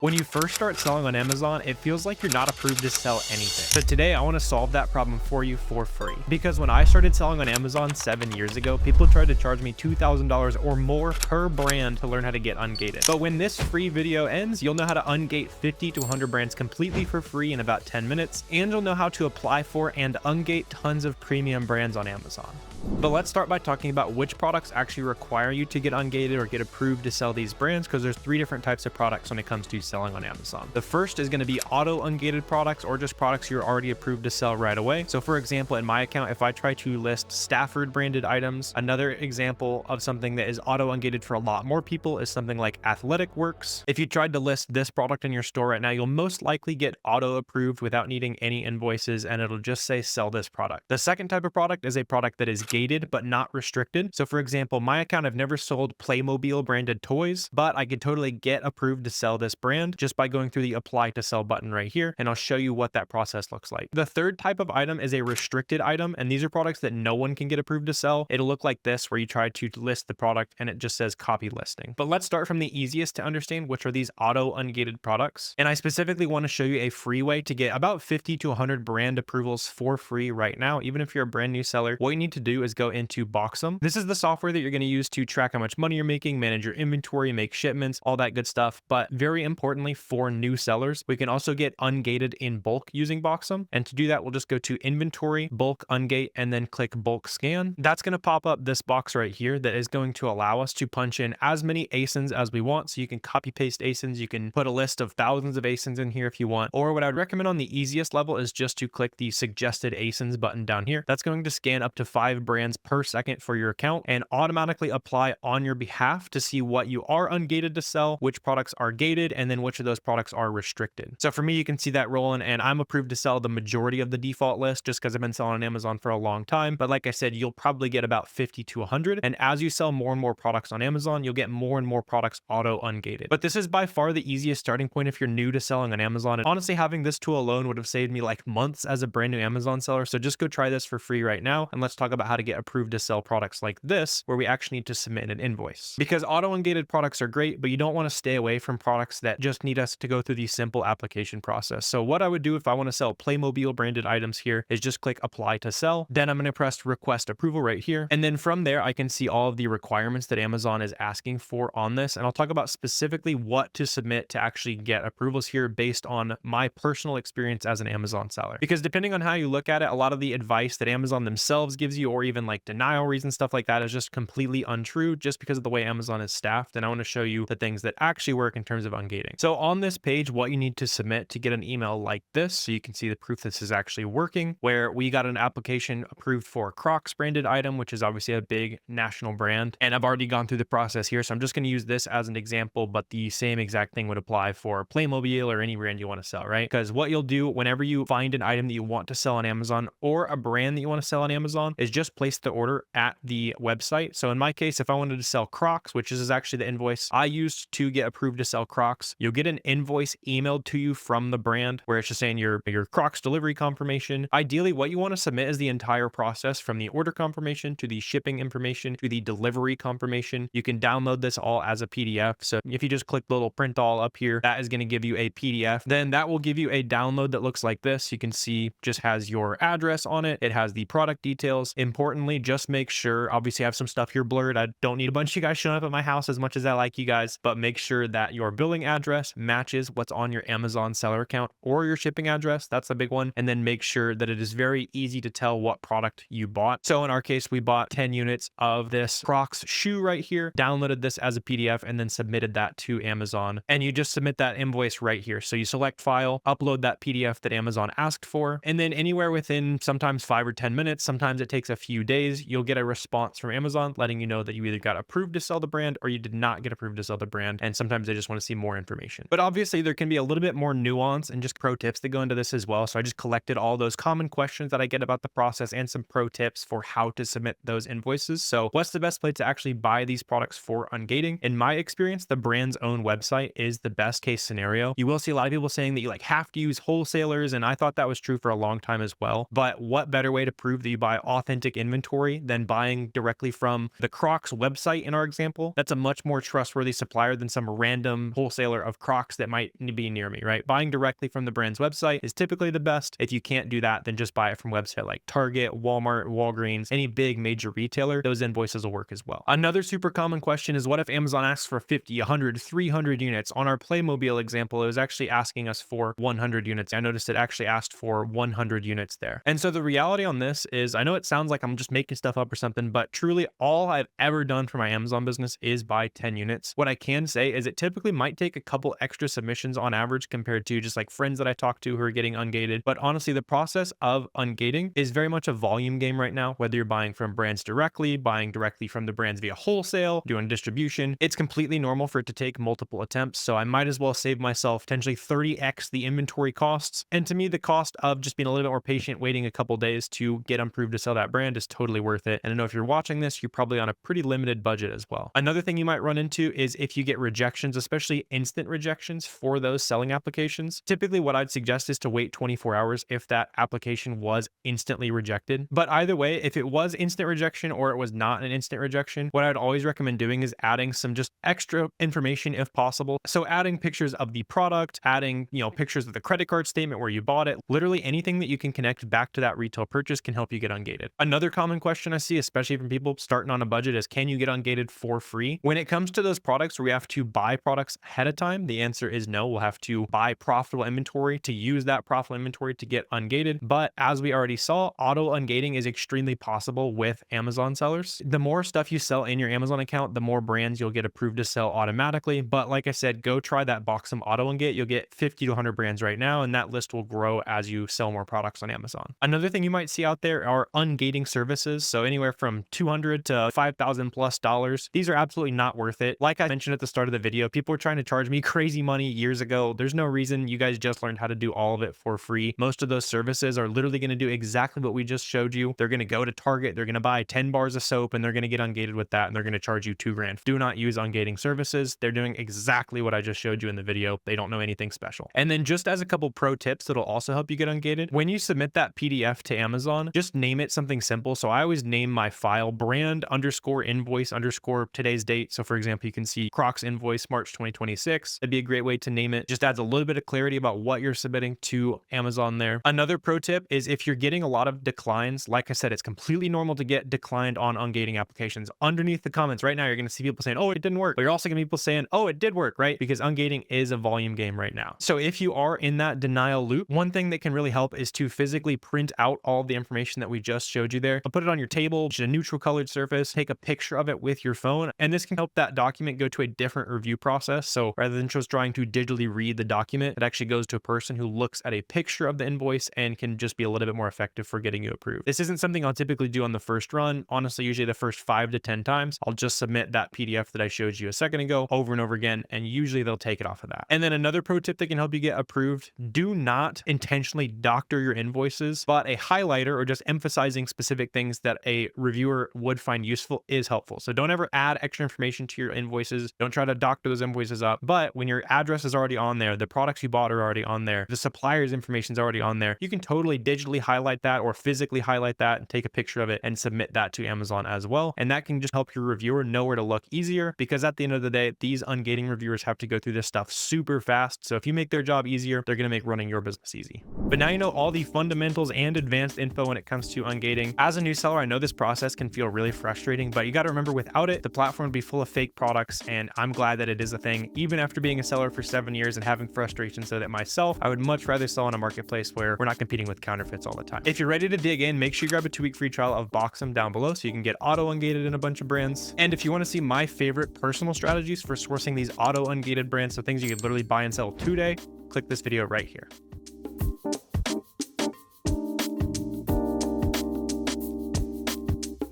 When you first start selling on Amazon, it feels like you're not approved to sell anything. So today I want to solve that problem for you for free. Because when I started selling on Amazon 7 years ago, people tried to charge me $2,000 or more per brand to learn how to get ungated. But when this free video ends, you'll know how to ungate 50 to 100 brands completely for free in about 10 minutes, and you'll know how to apply for and ungate tons of premium brands on Amazon. But let's start by talking about which products actually require you to get ungated or get approved to sell these brands, because there's 3 different types of products when it comes to selling on Amazon. The first is going to be auto ungated products, or just products you're already approved to sell right away. So for example, in my account, if I try to list Stafford branded items, another example of something that is auto ungated for a lot more people is something like Athletic Works. If you tried to list this product in your store right now, you'll most likely get auto approved without needing any invoices, and it'll just say sell this product. The second type of product is a product that is gated but not restricted. So for example, my account, I've never sold Playmobil branded toys, but I could totally get approved to sell this brand just by going through the apply to sell button right here, and I'll show you what that process looks like. The third type of item is a restricted item, and these are products that no one can get approved to sell. It'll look like this, where you try to list the product and it just says copy listing. But let's start from the easiest to understand, which are these auto ungated products. And I specifically want to show you a free way to get about 50 to 100 brand approvals for free right now. Even if you're a brand new seller, what you need to do is go into Boxem. This is the software that you're going to use to track how much money you're making, manage your inventory, make shipments, all that good stuff. But very importantly, for new sellers, we can also get ungated in bulk using Boxem. And to do that, we'll just go to inventory, bulk ungate, and then click bulk scan. That's going to pop up this box right here that is going to allow us to punch in as many ASINs as we want. So you can copy paste ASINs. You can put a list of thousands of ASINs in here if you want. Or what I would recommend on the easiest level is just to click the suggested ASINs button down here. That's going to scan up to 5 brands per second for your account and automatically apply on your behalf to see what you are ungated to sell, which products are gated, and then which of those products are restricted. So for me, you can see that rolling, and I'm approved to sell the majority of the default list just because I've been selling on Amazon for a long time. But like I said, you'll probably get about 50 to 100. And as you sell more and more products on Amazon, you'll get more and more products auto ungated. But this is by far the easiest starting point if you're new to selling on Amazon. And honestly, having this tool alone would have saved me like months as a brand new Amazon seller. So just go try this for free right now. And let's talk about how to get approved to sell products like this, where we actually need to submit an invoice. Because auto ungated products are great, but you don't want to stay away from products that just need us to go through the simple application process. So what I would do if I want to sell Playmobil branded items here is just click apply to sell. Then I'm going to press request approval right here. And then from there, I can see all of the requirements that Amazon is asking for on this. And I'll talk about specifically what to submit to actually get approvals here based on my personal experience as an Amazon seller. Because depending on how you look at it, a lot of the advice that Amazon themselves gives you, or even like denial reasons, stuff like that, is just completely untrue just because of the way Amazon is staffed. And I want to show you the things that actually work in terms of ungating. So on this page, what you need to submit to get an email like this, so you can see the proof this is actually working, where we got an application approved for Crocs branded item, which is obviously a big national brand. And I've already gone through the process here. So I'm just going to use this as an example, but the same exact thing would apply for Playmobil or any brand you want to sell, right? Because what you'll do whenever you find an item that you want to sell on Amazon or a brand that you want to sell on Amazon is just place the order at the website. So in my case, if I wanted to sell Crocs, which is actually the invoice I used to get approved to sell Crocs, you'll get an invoice emailed to you from the brand where it's just saying your Crocs delivery confirmation. Ideally, what you want to submit is the entire process from the order confirmation to the shipping information to the delivery confirmation. You can download this all as a PDF. So if you just click the little print all up here, that is going to give you a PDF. Then that will give you a download that looks like this. You can see just has your address on it. It has the product details. Importantly, just make sure, obviously I have some stuff here blurred. I don't need a bunch of you guys showing up at my house as much as I like you guys, but make sure that your billing address matches what's on your Amazon seller account or your shipping address. That's a big one. And then make sure that it is very easy to tell what product you bought. So in our case, we bought 10 units of this Crocs shoe right here, downloaded this as a PDF, and then submitted that to Amazon. And you just submit that invoice right here. So you select file, upload that PDF that Amazon asked for, and then anywhere within sometimes 5 or 10 minutes, sometimes it takes a few days, you'll get a response from Amazon letting you know that you either got approved to sell the brand or you did not get approved to sell the brand. And sometimes they just want to see more information. But obviously there can be a little bit more nuance and just pro tips that go into this as well. So I just collected all those common questions that I get about the process and some pro tips for how to submit those invoices. So what's the best place to actually buy these products for ungating? In my experience, the brand's own website is the best case scenario. You will see a lot of people saying that you have to use wholesalers, and I thought that was true for a long time as well. But what better way to prove that you buy authentic inventory than buying directly from the Crocs website in our example. That's a much more trustworthy supplier than some random wholesaler of Crocs that might be near me, right? Buying directly from the brand's website is typically the best. If you can't do that, then just buy it from website like Target, Walmart, Walgreens, any big major retailer. Those invoices will work as well. Another super common question is, what if Amazon asks for 50, 100, 300 units? On our Playmobil example, it was actually asking us for 100 units. I noticed it actually asked for 100 units there. And so the reality on this is, I know it sounds like I'm just making stuff up or something, but truly all I've ever done for my Amazon business is buy 10 units. What I can say is it typically might take a couple extra submissions on average compared to just like friends that I talk to who are getting ungated. But honestly, the process of ungating is very much a volume game right now, whether you're buying from brands directly, buying directly from the brands via wholesale, doing distribution. It's completely normal for it to take multiple attempts. So I might as well save myself potentially 30x the inventory costs. And to me, the cost of just being a little bit more patient, waiting a couple days to get approved to sell that brand is totally worth it. And I know if you're watching this, you're probably on a pretty limited budget as well. Another thing you might run into is if you get rejections, especially instant rejections for those selling applications. Typically what I'd suggest is to wait 24 hours if that application was instantly rejected. But either way, if it was instant rejection or it was not an instant rejection, what I'd always recommend doing is adding some just extra information if possible. So adding pictures of the product, adding, pictures of the credit card statement where you bought it, literally anything that you can connect back to that retail purchase can help you get ungated. Another common question I see, especially from people starting on a budget, is can you get ungated for free? When it comes to those products where we have to buy products ahead of time, the answer is no. We'll have to buy profitable inventory to use that profitable inventory to get ungated. But as we already saw, auto ungating is extremely possible with Amazon sellers. The more stuff you sell in your Amazon account, the more brands you'll get approved to sell automatically. But like I said, go try that Boxem auto ungate. You'll get 50 to 100 brands right now, and that list will grow as you sell more products on Amazon. Another thing you might see out there are ungating services. So anywhere from $200 to $5,000 plus dollars. These are absolutely not worth it. Like I mentioned at the start of the video, people were trying to charge me crazy money years ago. There's no reason. You guys just learned how to do all of it for free. Most of those services are literally going to do exactly what we just showed you. They're going to go to Target, they're going to buy 10 bars of soap, and they're going to get ungated with that, and they're going to charge you $2,000. Do not use ungating services. They're doing exactly what I just showed you in the video. They don't know anything special. And then just as a couple pro tips that'll also help you get ungated, when you submit that PDF to Amazon, just name it something simple. So I always name my file brand underscore invoice underscore today's date. So for example, you can see Crocs invoice March 2026. That'd be a great way to name it. Just adds a little bit of clarity about what you're submitting to Amazon there. Another pro tip is if you're getting a lot of declines, like I said, it's completely normal to get declined on ungating applications. Underneath the comments right now, you're going to see people saying, oh, it didn't work. But you're also going to be people saying, oh, it did work, right? Because ungating is a volume game right now. So if you are in that denial loop, one thing that can really help is to physically print out all the information that we just showed you there. I'll put it on your table, just a neutral colored surface, take a picture of it with your phone, and this can help that document go to a different review process. So rather than just trying to digitally read the document, it actually goes to a person who looks at a picture of the invoice and can just be a little bit more effective for getting you approved. This isn't something I'll typically do on the first run. Honestly, usually the first 5 to 10 times, I'll just submit that PDF that I showed you a second ago over and over again, and usually they'll take it off of that. And then another pro tip that can help you get approved, do not intentionally doctor your invoices, but a highlighter or just emphasizing specific things that a reviewer would find useful is helpful. So don't ever add extra information to your invoices. Don't try to doctor those invoices up. But when your address is already on there, the products you bought are already on there, the supplier's information is already on there, you can totally digitally highlight that or physically highlight that and take a picture of it and submit that to Amazon as well. And that can just help your reviewer know where to look easier, because at the end of the day, these ungating reviewers have to go through this stuff super fast. So if you make their job easier, they're going to make running your business easy. But now you know all the fundamentals and advanced info when it comes to ungating. As a new seller, I know this process can feel really frustrating, but you got to remember, without it, the platform would be full of fake products. And I'm glad that it is a thing. Even after being a seller for 7 years and having frustrations so that myself, I would much rather sell in a marketplace where we're not competing with counterfeits all the time. If you're ready to dig in, make sure you grab a 2-week free trial of Boxem down below so you can get auto ungated in a bunch of brands. And if you want to see my favorite personal strategies for sourcing these auto ungated brands, so things you could literally buy and sell today, click this video right here.